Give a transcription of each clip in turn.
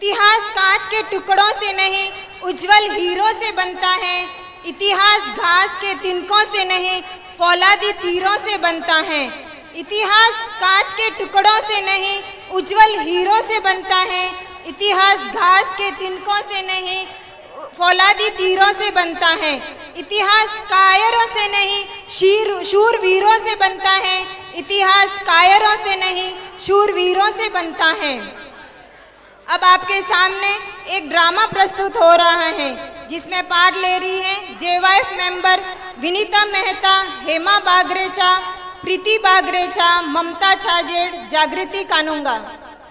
इतिहास कांच के टुकड़ों से नहीं उज्जवल हीरो से बनता है। इतिहास घास के तिनकों से नहीं फौलादी तीरों से बनता है। इतिहास कांच के टुकड़ों से नहीं उज्जवल हीरो से बनता है। इतिहास घास के तिनकों से नहीं फौलादी तीरों से बनता है। इतिहास कायरों से नहीं शूरवीरों से बनता है। इतिहास कायरों से नहीं शूरवीरों से बनता है। अब आपके सामने एक ड्रामा प्रस्तुत हो रहा है जिसमें पार्ट ले रही हैं जेवाइफ member Vinita Mehta, Hema Bagrecha, Preeti Bagrecha, Mamta Chhajed, Jagriti Kanunga.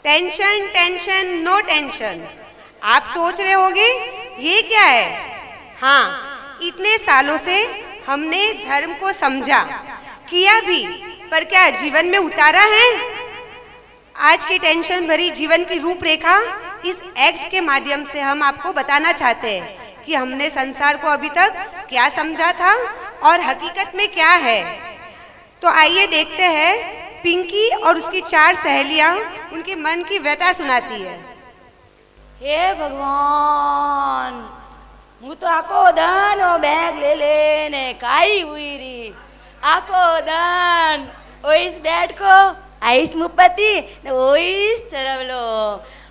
Tension tension no tension. आप सोच रहे होंगे ये क्या है? हाँ, इतने सालों से हमने धर्म को समझा, किया भी, पर क्या जीवन में उतारा है? आज की टेंशन भरी जीवन की रूपरेखा इस एक्ट के माध्यम से हम आपको बताना चाहते हैं कि हमने संसार को अभी तक क्या समझा था और हकीकत में क्या है। तो आइए देखते हैं पिंकी और उसकी 4 सहेलियां उनके मन की व्यथा सुनाती है। हे भगवान, હું તો આખો દાનો બેગ લઈને કાઈ હુઈ રી આખો દાન ઓઈસ બેઠકો આઈસ મુપતિ ને ઓઈસ ચરવલો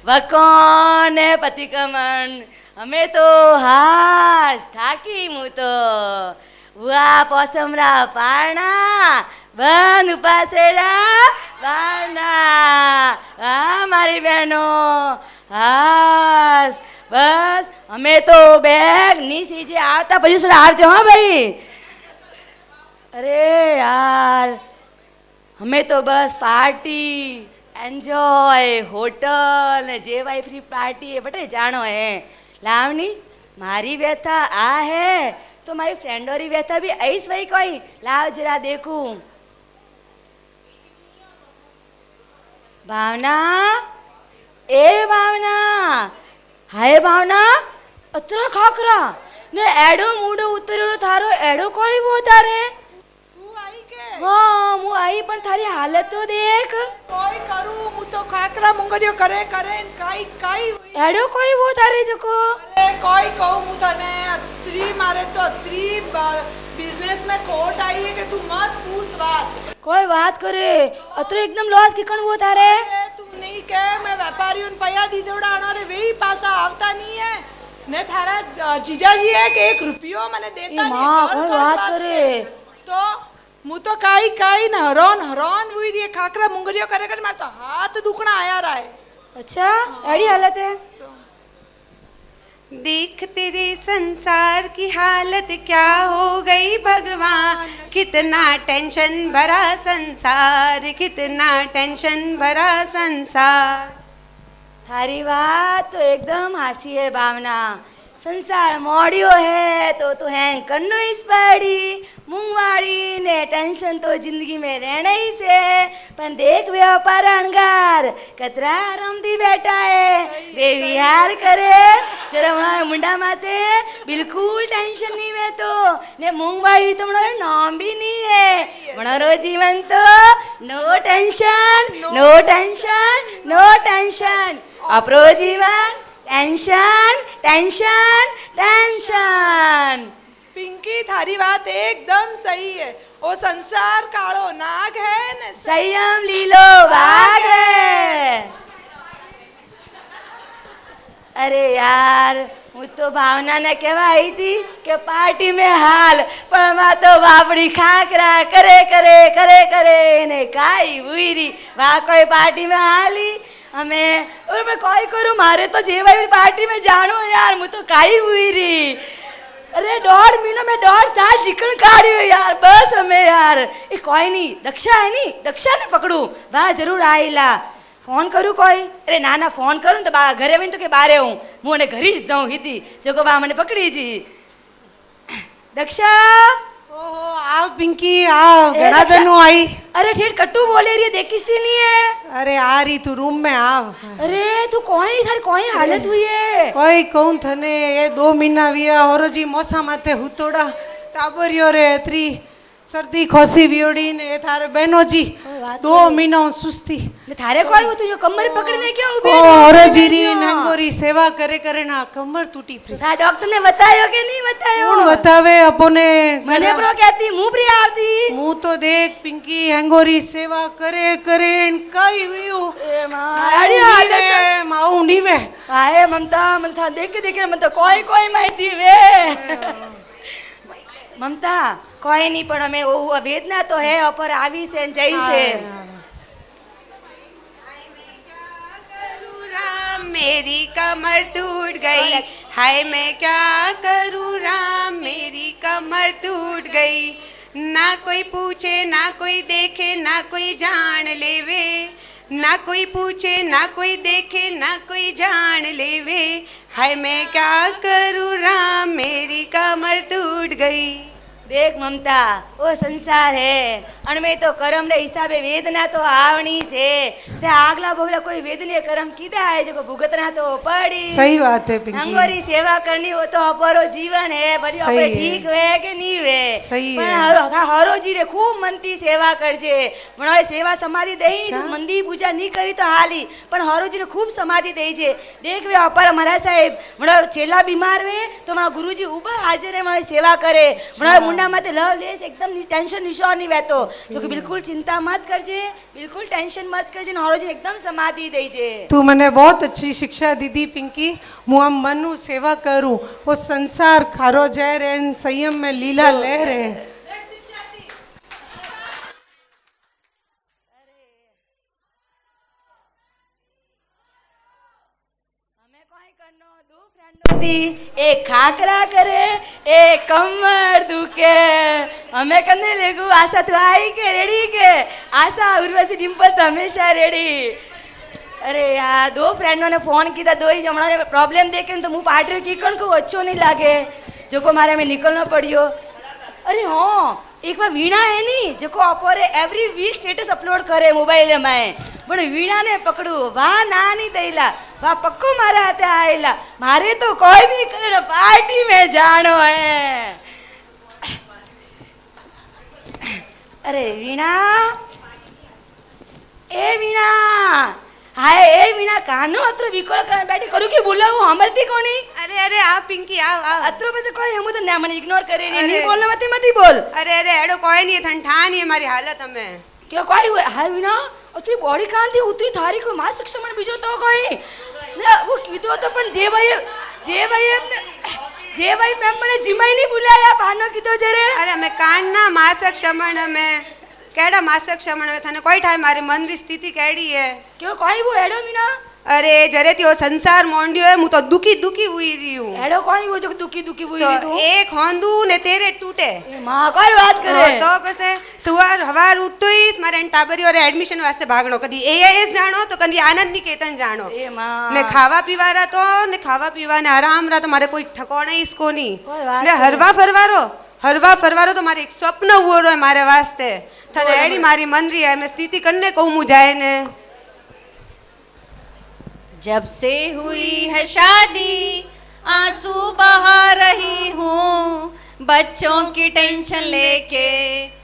વકોન ને પતિકમન અમે તો હાસ થાકી હું તો વા પોસમરા પારણા બન ઉપાસેડા બારણા આ મારી બહેનો હાસ बस हमें तो बैग नहीं सीजे आता पोजीशन आप जाओ भाई। अरे यार हमें तो बस पार्टी एंजॉय होटल ने जेवाई फ्री पार्टी है बटे जानो है लावनी मारी व्यथा आ है तो मारी फ्रेंडोरी व्यथा भी ऐस वही कोई लाव जरा देखूं। भावना ए भावना हाय भावना अतरा खाकरा ने एडो मूडो उतरेलो थारो एडो कोई वो तारे तू आई के? हाँ मु आई पण थारी हालत तो देख कोई करू मु तो खाकरा मुंगरियो करे करे काई काई एडो कोई वो तारे जको अरे कोई कहू मु तने अत्री मारे तो अत्री बिजनेस में खोट आई है कि तू मत पूछ बात। कोई बात करे अतरो एकदम लॉस किकण वो तारे तू नहीं कह मैं व्यापारी उन पया दी देवड़ा अनारे वे ही पासा आवता नहीं है ने थारा जीजाजी है कि 1 रुपयो मने देता नहीं। मां कोई बात करे तो मु तो काई काई न हरोन हरोन हुई दी खाकरा मुंगरियो करे करे मार तो हाथ दुखना आया रहा है। अच्छा एडी हालत है देख तेरे संसार की हालत क्या हो गई भगवान, कितना टेंशन भरा संसार, कितना टेंशन भरा संसार। थारी बात तो एकदम हासी है भावना। संसार मोड़ियो है तो है कन्नो इस बाड़ी मुंगवाड़ी ने टेंशन तो जिंदगी में रहना ही से पर देख व्यापार अणगार कतरा आराम दी बैठा है वे विहार करे जरा हमारा मुंडा माते बिल्कुल टेंशन नहीं है तो ने मुंगवाड़ी तो हमारा नाम भी नहीं है हमारो जीवन तो no tension no tension no tension अपरो जीवन टेंशन टेंशन टेंशन। पिंकी थारी बात एकदम सही है। ओ संसार कालो नाग है न संयम लीलो बाग है। अरे यार હું તો ભાવનાને કહેવા આવી હતી કે પાર્ટી में હાલ પણ માં તો બાપડી ખાકરા કરે કરે કરે કરે ને કાઈ ઉઈરી વા કોઈ પાર્ટી में હાલી અમે और मैं कोई करूँ मारे तो जेवाई पार्टी में जानो यार मैं तो काई हुई री अरे 1.5 महीना में 1.5 चिकन काढ़ी यार बस हमें यार ये कोई नहीं दक्षा है नहीं दक्षा ने पकड़ू वाह जरूर आईला फोन करूँ कोई अरे ना ना फोन करूँ तो बा घरे में तो के बारे हूँ मुझे घर ही जाऊँ हिदी जो को बा मैंने पकड़ी जी दक्षा ओहो आओ पिंकी आओ घना दिनों आई। अरे ठेठ कट्टू बोले रही है देखिस नहीं है। अरे आ रही तू रूम में आओ। अरे तू कोई थारी कोई हालत हुई है कोई कौन थने ये 2 महीना विया और जी मौसा माथे हुतोड़ा टाबरियो रे 3 सर्दी खोसी बियोड़ी ने थारे बहनो जी बात 2 महीना सुस्ती ने थारे कोई वो तू यो कमर पकड़ने क्यों उभी ओ है? हरोजीरी नंगोरी सेवा करे करे ना कमर टूटी तो पड़ी था डॉक्टर ने बतायो के नहीं बतायो? कौन बतावे अपने मने प्रो कहती मुंह प्री आवती मुंह तो देख पिंकी हैंगोरी सेवा करे करे काई हुई ए मारी हालत माऊ नीवे आए ममता ममता देख के मन तो कोई माहिती वे ममता कोई नहीं पण हमें वो वेदना तो है ऊपर आवी से जई से राम मेरी कमर टूट गई, हाय मैं क्या करूँ राम मेरी कमर टूट गई। ना कोई पूछे ना कोई देखे ना कोई जान लेवे, ना कोई पूछे ना कोई देखे ना कोई जान लेवे, हाय मैं क्या करूँ राम मेरी कमर टूट गई। देख ममता वो संसार है अणमें तो कर्म रे हिसाबे वेदना तो आवनी से ते आगला बोगला कोई वेदनीय कर्म कीधा है जो भुगतना तो पड़ी। सही बात है पिंकी हंगोरी सेवा करनी हो तो अपरो जीवन है बड़ी सही अपने है। ठीक वे के नहीं वे सही पण है। हरो जी रे खूब मनती सेवा करजे मणो सेवा समाधि देई अच्छा। तू मंदी पूजा नहीं करी तो हाली पण हरो जी ने खूब समाधि देई जे देख वे अपर महाराज साहेब मणो चेला बीमार वे तो मणो गुरुजी उबा हाजिर है मणो सेवा करे मणो मुंडा माते लव लेस एकदम टेंशन निशो नहीं वेतो जो कि बिल्कुल चिंता मत करजे बिल्कुल टेंशन मत करजे हरो जी एकदम समाधि देई जे। तू मने बहुत अच्छी शिक्षा दीदी पिंकी मु आम मनु सेवा करूं वो संसार खारो जाए रे संयम में लीला ले रे एक खाकरा करे एक कमर दुखे हमें करने लेगू आशा तो आई के रेडी के आशा उर्वशी डिम्पल तो हमेशा रेडी। अरे यार 2 फ्रेंडों ने फोन किया 2 ही जमणा ने प्रॉब्लम देखे तो मुँह पाट रही की कण को अच्छो नहीं लागे जो को मारे में निकलना पड़ियो। अरे हाँ एक बार वीणा है नी जो को अपोरे एवरी वीक स्टेटस अपलोड करे मोबाइल में पण वीणा ने पकड़ू वाह ना नहीं देला वाह पक्को मारे हाथे आएला मारे तो कोई भी करे पार्टी में जानो है। अरे वीणा ए वीणा हाय ए वीणा कानो अत्र विकोल कर बैठी करू की बोलाऊ हमरती कोनी। अरे अरे आ पिंकी आ आ अत्रो बसे कोई हम तो ना मन इग्नोर करे नहीं अरे। नहीं बोलना मत मत ही बोल। अरे अरे एड़ो कोई नहीं थन ठा नहीं हमारी हालत हमें क्यों कोई हुए हाय वीणा अत्री बॉडी कान थी उतरी थारी को मास सक्षमण बीजो तो कोई ने वो कीधो तो पण जे भाई मैम मने जिमाई नहीं बुलाया बानो कीधो जरे। अरे हमें कांडना मासक शमण में केड़ा मासक शमण में थाने कोई ठाए मारी मन री स्थिति केड़ी है। क्यों कोई वो एडो वीणा अरे जरे त्यो संसार मोंडियो है मु तो दुखी दुखी हुई रही हूँ एडो कोई वो जो दुखी हुई थी तो तू एक होंदू ने तेरे टूटे ए मां कोई बात करे तो पसे सुवार हवार उठोई मारे टाबरी और एडमिशन वास्ते भागणो कदी एआईएस जानो तो कदी आनंद निकेतन जानो ए मां ने खावा पीवारा तो ने खावा पीवा ने आराम रा तो मारे कोई ठिकाना इसको नहीं कोई बात ने हरवा फरवारो तो मारे एक स्वप्न हुओ रो है मारे वास्ते थाने एडी मारी मन रही है मैं स्थिति करने को मु जाए ने। जब से हुई है शादी आंसू बहा रही हूँ, बच्चों की टेंशन लेके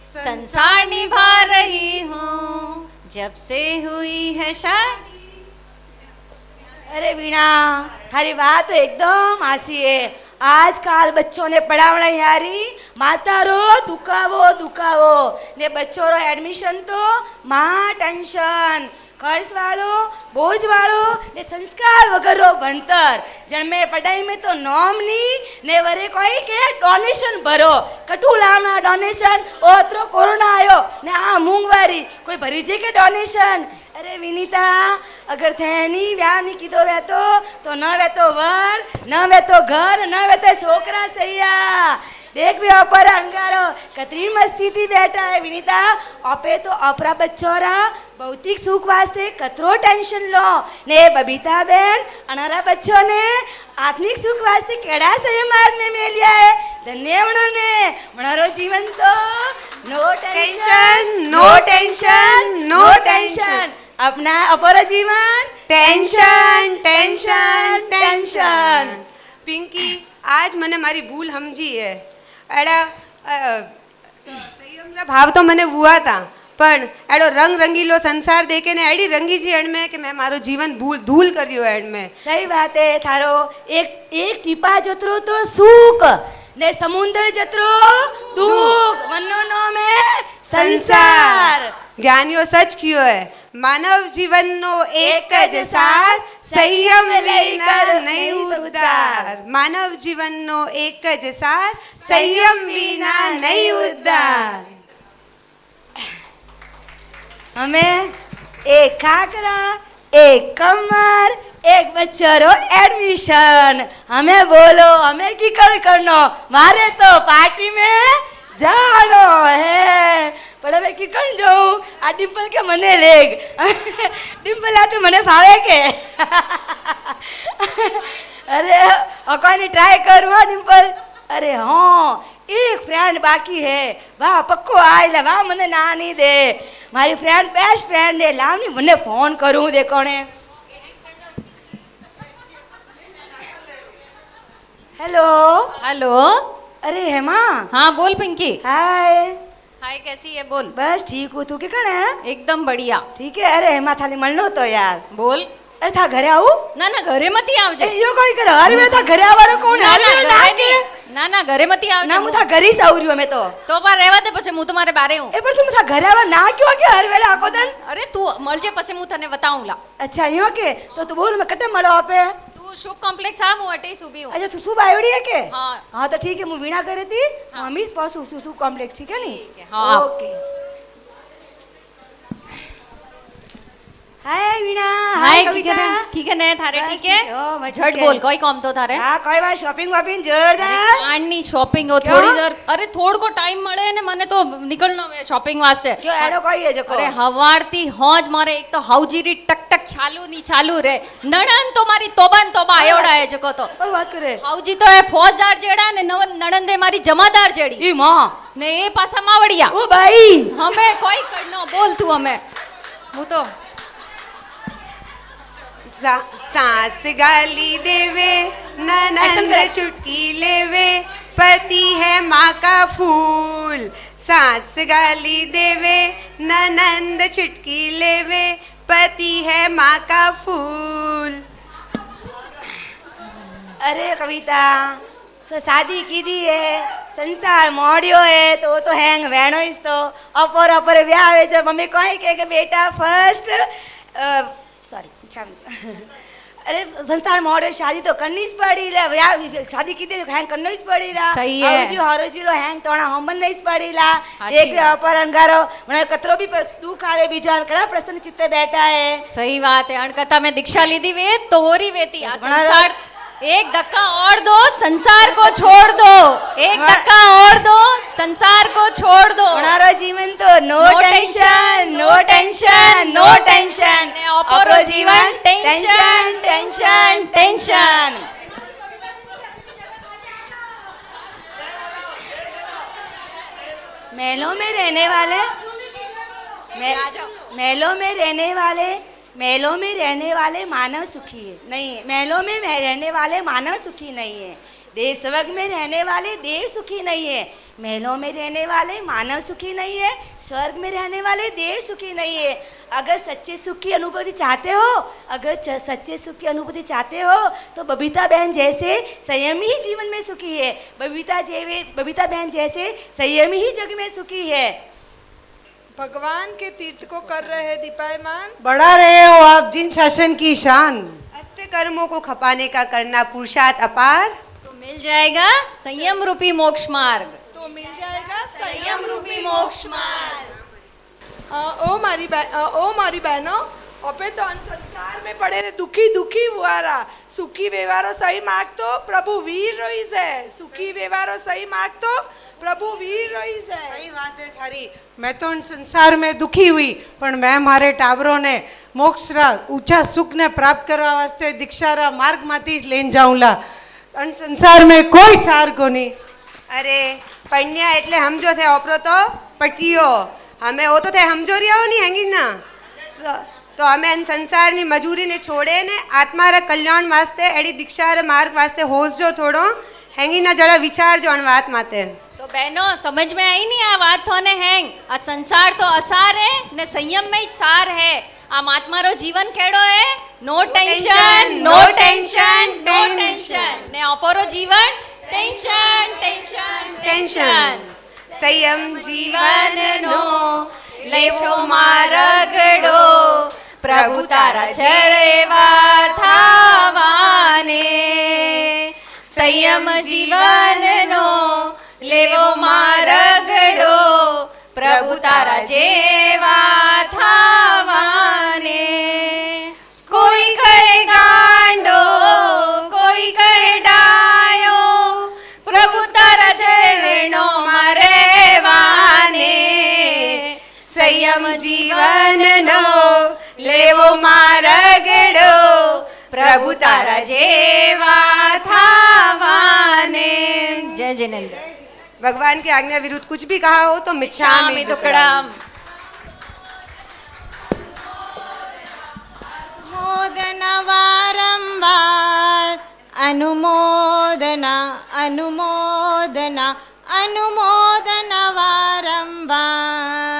संसार निभा रही हूँ। जब से हुई है शादी। अरे वीणा थारी बात तो एकदम हासी है। आजकल बच्चों ने पढ़ावना यारी माता रो दुखावो ने बच्चों रो एडमिशन तो मां टेंशन कर्ज वालो बोझ वालो ने संस्कार वगैरह भणतर जन्मे पढ़ाई में तो नॉमनी ने वरे कोई के डोनेशन भरो कटू लावना डोनेशन ओतरो कोरोना आयो ने आ मूंगवारी कोई भरी जे के डोनेशन। अरे विनीता अगर थेनी व्याह नहीं कीधो वे तो न वे तो वर न वे तो घर न वे तो छोकरा सैया देख भी ऊपर अंगारो कतरी मस्ती थी बैठा है विनीता अपे तो अपरा बच्चोरा भौतिक सुख वास्ते कतरो टेंशन लो ने बबीता बहन अनारा बच्चों ने आत्मिक सुख वास्ते केड़ा सही मार्ग में में लिया है। धन्य उन्होंने मनारो जीवन तो नो टेंशन अपना अपरा जीवन टेंशन। पिंकी आज मने मारी भूल समझी है एड़ा संयम रा भाव तो मने हुआ था પણ એડો રંગ રંગીલો સંસાર દેખે ને એડી રંગી જી એડ में કે મેં મારો જીવન ધૂલ કર્યો એડ में। सही बात है थारो एक टीपा जतरो तो सुख ने समुद्र जतरो दुख वनो नो में संसार। ज्ञानियों सच कियो है मानव जीवन नो एक ज सार संयम विना नहीं उद्धार। मानव जीवन नो एक ज सार संयम विना नहीं उद्धार। हमें एक खाकरा एक कमर एक बच्चों एडमिशन। हमें बोलो हमें की करनो मारे तो पार्टी में जानो है पर हमें की कर जाऊं आ डिम्पल के मने लेग डिम्पल आ तो मने फावे के अरे अकोनी ट्राई करूँ डिम्पल। अरे हाँ एक फ्रेंड बाकी है वाह पक्को आएला वाह मने ना नहीं दे मारी फ्रेंड बेस्ट फ्रेंड है लाव नहीं मने फोन करूँ दे कोने। Hello hello. अरे हेमा। हाँ बोल पिंकी। हाय हाय कैसी है बोल। बस ठीक हूँ तू के कण है। एकदम बढ़िया। ठीक है अरे हेमा थाली मळनो तो यार बोल। अरे था घरे आऊ ना ना घरे मती आवजे। यो कोई करे हर वे था घरे आवारो कोण ना हर ना वे घरे ना नहीं। ना ना घरे मती आवजे। ना मु था घरी स आवरियो में तो पर રહેવા દે પછી હું તમારે બારે હું। ए पर तुम था घरे आवा ना क्यों के हर वेला आको दन। अरे तू મળજે પછી હું તને બતાઉં લા। अच्छा यो के तो बोल मैं कटे मळो पे। तू शुभ कॉम्प्लेक्स आ હું અટે ઊભી હું। अच्छा तू सुबह आयोड़ी है के। हाँ। हाँ तो ठीक है मु वीणा करे थी मम्मीस पास सुसु कॉम्प्लेक्स ठीक है नी। ठीक है, हाँ। ओके हाय वीणा हाय कविता। ठीक है ने थारे बस ठीक है। ठीक है, ओ, मैं झट ठीक है। बोल कोई काम तो थारे। हाँ कोई बात शॉपिंग वॉपिंग जोरदार। આણની શોપિંગ હો ક્યો? થોડી દર અરે થોડકો ટાઈમ મળે ને મને તો નીકળનો હે શોપિંગ વાસ્તે। क्यों एडो कोई है जको। અરે હવારથી હોજ મારે એક તો હાઉજીરી ટક ટક ચાલુ ની ચાલુ રે નણન તો મારી તોબા ને તોબા આયોડા હે જકો તો कोई बात करे। હાઉજી તો એ ફોજદાર જેડા ને નણંદે મારી જમાદાર જેડી ई मां ને એ પાછા માવડિયા। ओ भाई હમે કોઈ કડનો બોલ તું હમે હું તો सास गाली देवे ननंद चुटकी लेवे पति है माँ का फूल। सास गाली देवे ननंद चुटकी लेवे पति है माँ का फूल। अरे कविता शादी की दी है संसार मोड़ियो है तो हैंग वेणो इस तो अपर अपर ब्याह है जब मम्मी कहे के बेटा फर्स्ट सॉरी अरे संसार मोड़े शादी तो करनी ही पड़ी ला ब्याह शादी की दे हैंग करनो ही पड़ी ला। सही है। जी हरो जीरो हैंग तोड़ा हमन नहीं पड़ी ला। अच्छी एक अपर अंगारो मने कतरो भी दुख आवे बीजा कड़ा प्रसन्न चित्ते बैठा है। सही बात है। अणकथा में दीक्षा लीधी वे तो होरी वेती आ बना रहो। संसार एक धक्का और दो संसार को छोड़ दो। एक धक्का और दो संसार को छोड़ दो। हमारो जीवन तो no tension no tension no tension अपरो जीवन टेंशन टेंशन टेंशन। महलों में रहने वाले महलों में रहने वाले मानव सुखी है नहीं है। महलों में रहने वाले मानव सुखी नहीं है। देश स्वर्ग में रहने वाले देव सुखी नहीं है। महलों में रहने वाले मानव सुखी नहीं है। स्वर्ग में रहने वाले देव सुखी नहीं है। अगर सच्चे सुख की अनुभूति चाहते हो सच्चे सुख की अनुभूति चाहते हो तो बबीता बहन जैसे संयमी ही जीवन में सुखी है। बबीता बहन जैसे संयमी ही जग में सुखी है। भगवान के तीर्थ को कर रहे हैं दीपायमान। बढ़ा रहे हो आप जिन शासन की शान। अष्ट कर्मों को खपाने का करना पुरुषार्थ अपार। तो मिल जाएगा संयम रूपी मोक्ष मार्ग। तो मिल जाएगा संयम रूपी मोक्ष मार्ग। ओ मारी बहनों अपे तो संसार में पड़े रे दुखी दुखी हुआरा सुखी व्यवहारो सही मार्ग तो प्रभु वीर रोइस है। सुखी व्यवहारो सही मार्ग तो प्रभु वीर रोइस है। सही बात है थारी। मैं तो उन संसार में दुखी हुई पर मैं मारे टाबरों ने मोक्ष रा ऊंचा सुख ने प्राप्त करवा वास्ते दीक्षा रा मार्ग माथी लेन जाऊंला। अन संसार में कोई सार को नहीं। अरे पण्या એટલે સમજો છે ઓપરો તો પટીયો અમે ઓ તો थे સમજોરિયાઓ ની હેંગી ના તો અમે અન સંસારની મજૂરીને છોડે ને આત્મારા કલ્યાણ વાસ્તે એડી દીક્ષા રે માર્ગ વાસ્તે હોશ જો થોડો હેંગી ના જડા વિચાર જો અણ વાત માતે। તો બહેનો સમજ में आई नहीं આ વાત થોને હેંગ આ સંસાર તો અસાર હે ને સંયમ में જ સાર હે આ મહાત્મારો જીવન કેડો હે નો ટેન્શન નો ટેન્શન નો ટેન્શન ને અપરો જીવન ટેન્શન ટેન્શન ટેન્શન સંયમ જીવનનો લેવો મારગડો પ્રભુ તારા ચરેવા થાવાને સંયમ જીવનનો લેવો મારગડો પ્રભુ તારા જેવા થાવાને કોઈ કહે ગાંડો કોઈ કહે ડાયો પ્રભુ તારા ચરણોમાં રહેવાને સંયમ જીવનનો લેવો મારગડો પ્રભુ તારા જેવા થાવાને જય જિનેન્દ્ર भगवान की आज्ञा विरुद्ध कुछ भी कहा हो तो मिच्छामि શામી दुक्कडम। अनुमोदना वारंवार अनुमोदना अनुमोदना अनुमोदना वारंवार